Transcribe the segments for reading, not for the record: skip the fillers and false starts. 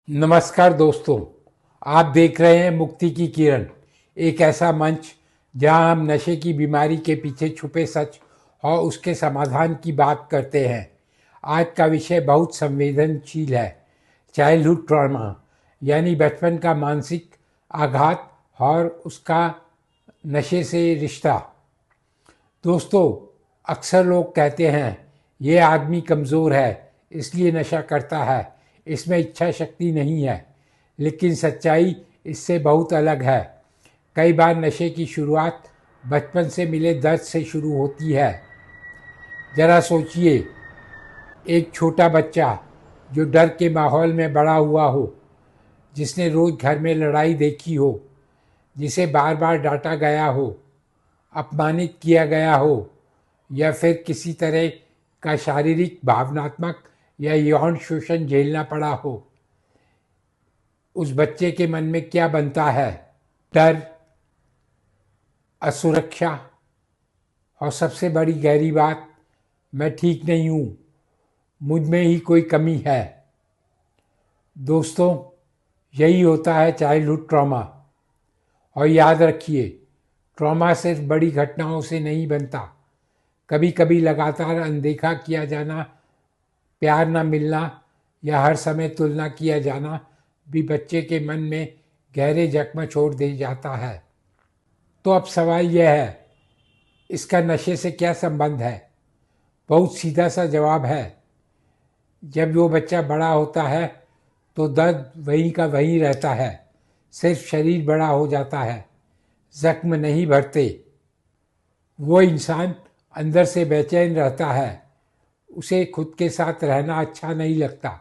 नमस्कार दोस्तों, आप देख रहे हैं मुक्ति की किरण, एक ऐसा मंच जहां हम नशे की बीमारी के पीछे छुपे सच और उसके समाधान की बात करते हैं। आज का विषय बहुत संवेदनशील है। चाइल्डहुड ट्रॉमा यानी बचपन का मानसिक आघात और उसका नशे से रिश्ता। दोस्तों, अक्सर लोग कहते हैं ये आदमी कमज़ोर है इसलिए नशा करता है, इसमें इच्छा शक्ति नहीं है। लेकिन सच्चाई इससे बहुत अलग है। कई बार नशे की शुरुआत बचपन से मिले दर्द से शुरू होती है। ज़रा सोचिए, एक छोटा बच्चा जो डर के माहौल में बड़ा हुआ हो, जिसने रोज़ घर में लड़ाई देखी हो, जिसे बार बार डांटा गया हो, अपमानित किया गया हो या फिर किसी तरह का शारीरिक, भावनात्मक या यौन शोषण झेलना पड़ा हो, उस बच्चे के मन में क्या बनता है? डर, असुरक्षा और सबसे बड़ी गहरी बात, मैं ठीक नहीं हूँ, मुझ में ही कोई कमी है। दोस्तों, यही होता है चाइल्डहुड ट्रॉमा। और याद रखिए, ट्रॉमा सिर्फ बड़ी घटनाओं से नहीं बनता। कभी कभी लगातार अनदेखा किया जाना, प्यार न मिलना या हर समय तुलना किया जाना भी बच्चे के मन में गहरे जख्म छोड़ दे जाता है। तो अब सवाल यह है, इसका नशे से क्या संबंध है? बहुत सीधा सा जवाब है, जब वो बच्चा बड़ा होता है तो दर्द वहीं का वहीं रहता है, सिर्फ शरीर बड़ा हो जाता है, जख्म नहीं भरते। वो इंसान अंदर से बेचैन रहता है, उसे खुद के साथ रहना अच्छा नहीं लगता।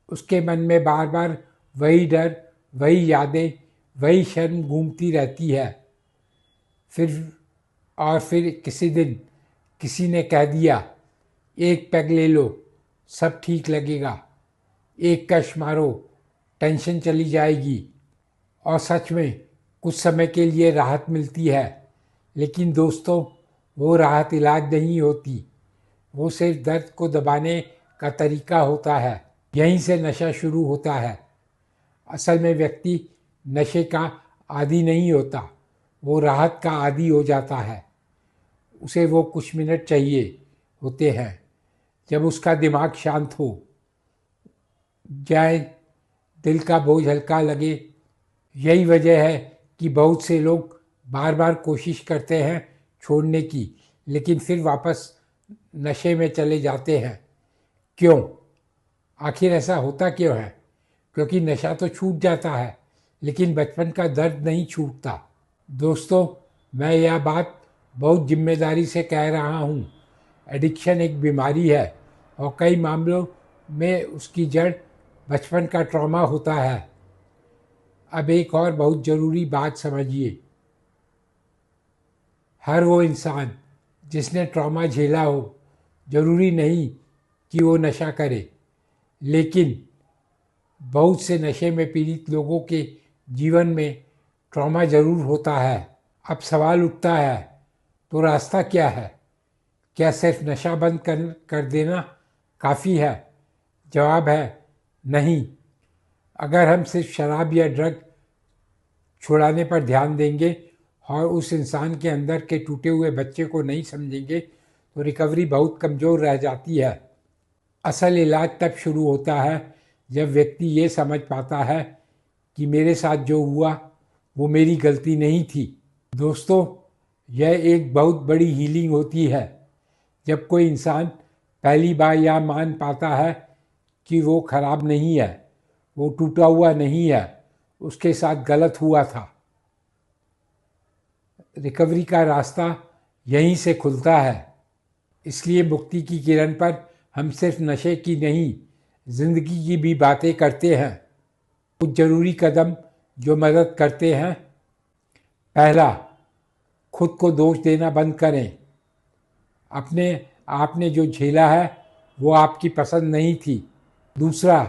उसके मन में बार बार वही डर, वही यादें, वही शर्म घूमती रहती है। फिर किसी दिन किसी ने कह दिया, एक पैग ले लो, सब ठीक लगेगा, एक कश मारो, टेंशन चली जाएगी। और सच में कुछ समय के लिए राहत मिलती है। लेकिन दोस्तों, वो राहत इलाज नहीं होती, वो सिर्फ दर्द को दबाने का तरीका होता है। यहीं से नशा शुरू होता है। असल में व्यक्ति नशे का आदी नहीं होता, वो राहत का आदी हो जाता है। उसे वो कुछ मिनट चाहिए होते हैं जब उसका दिमाग शांत हो जाए, दिल का बोझ हल्का लगे। यही वजह है कि बहुत से लोग बार बार कोशिश करते हैं छोड़ने की, लेकिन फिर वापस नशे में चले जाते हैं। क्यों? आखिर ऐसा होता क्यों है? क्योंकि नशा तो छूट जाता है, लेकिन बचपन का दर्द नहीं छूटता। दोस्तों, मैं यह बात बहुत जिम्मेदारी से कह रहा हूँ। एडिक्शन एक बीमारी है और कई मामलों में उसकी जड़ बचपन का ट्रॉमा होता है। अब एक और बहुत ज़रूरी बात समझिए, हर वो इंसान जिसने ट्रॉमा झेला हो, ज़रूरी नहीं कि वो नशा करे। लेकिन बहुत से नशे में पीड़ित लोगों के जीवन में ट्रॉमा ज़रूर होता है। अब सवाल उठता है, तो रास्ता क्या है? क्या सिर्फ नशा बंद कर देना काफ़ी है? जवाब है नहीं। अगर हम सिर्फ शराब या ड्रग छुड़ाने पर ध्यान देंगे और उस इंसान के अंदर के टूटे हुए बच्चे को नहीं समझेंगे, तो रिकवरी बहुत कमज़ोर रह जाती है। असल इलाज तब शुरू होता है जब व्यक्ति ये समझ पाता है कि मेरे साथ जो हुआ वो मेरी गलती नहीं थी। दोस्तों, यह एक बहुत बड़ी हीलिंग होती है। जब कोई इंसान पहली बार यह मान पाता है कि वो खराब नहीं है, वो टूटा हुआ नहीं है, उसके साथ गलत हुआ था। रिकवरी का रास्ता यहीं से खुलता है। इसलिए मुक्ति की किरण पर हम सिर्फ नशे की नहीं, जिंदगी की भी बातें करते हैं। कुछ ज़रूरी कदम जो मदद करते हैं। पहला, खुद को दोष देना बंद करें। अपने आपने जो झेला है वो आपकी पसंद नहीं थी। दूसरा,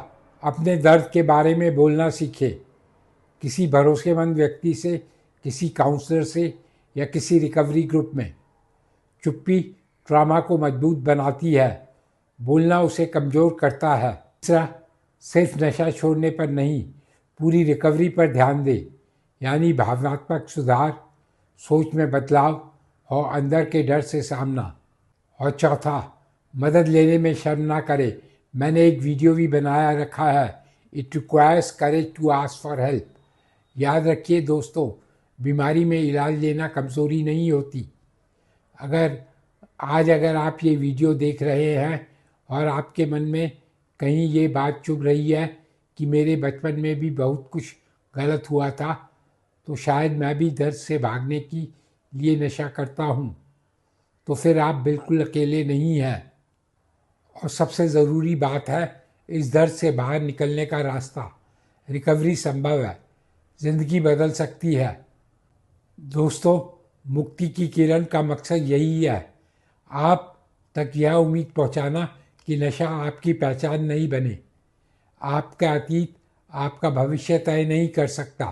अपने दर्द के बारे में बोलना सीखें। किसी भरोसेमंद व्यक्ति से, किसी काउंसलर से या किसी रिकवरी ग्रुप में। चुप्पी ट्रॉमा को मजबूत बनाती है, बोलना उसे कमज़ोर करता है। तीसरा, सिर्फ नशा छोड़ने पर नहीं, पूरी रिकवरी पर ध्यान दें, यानी भावनात्मक सुधार, सोच में बदलाव और अंदर के डर से सामना। और चौथा, मदद लेने में शर्म ना करें। मैंने एक वीडियो भी बनाया रखा है, it requires courage to ask for help. याद रखिए दोस्तों, बीमारी में इलाज लेना कमज़ोरी नहीं होती। अगर आप ये वीडियो देख रहे हैं और आपके मन में कहीं ये बात चुभ रही है कि मेरे बचपन में भी बहुत कुछ गलत हुआ था, तो शायद मैं भी दर्द से भागने के लिए नशा करता हूँ, तो फिर आप बिल्कुल अकेले नहीं हैं। और सबसे ज़रूरी बात है, इस दर्द से बाहर निकलने का रास्ता, रिकवरी संभव है, ज़िंदगी बदल सकती है। दोस्तों, मुक्ति की किरण का मकसद यही है, आप तक यह उम्मीद पहुंचाना कि नशा आपकी पहचान नहीं बने, आपका अतीत आपका भविष्य तय नहीं कर सकता।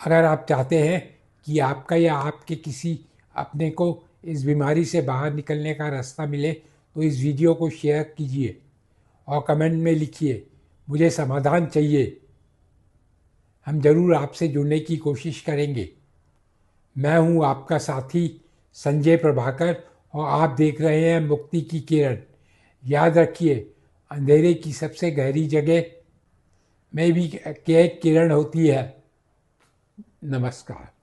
अगर आप चाहते हैं कि आपका या आपके किसी अपने को इस बीमारी से बाहर निकलने का रास्ता मिले, तो इस वीडियो को शेयर कीजिए और कमेंट में लिखिए, मुझे समाधान चाहिए। हम ज़रूर आपसे जुड़ने की कोशिश करेंगे। मैं हूं आपका साथी संजय प्रभाकर और आप देख रहे हैं मुक्ति की किरण। याद रखिए, अंधेरे की सबसे गहरी जगह में भी एक किरण होती है। नमस्कार।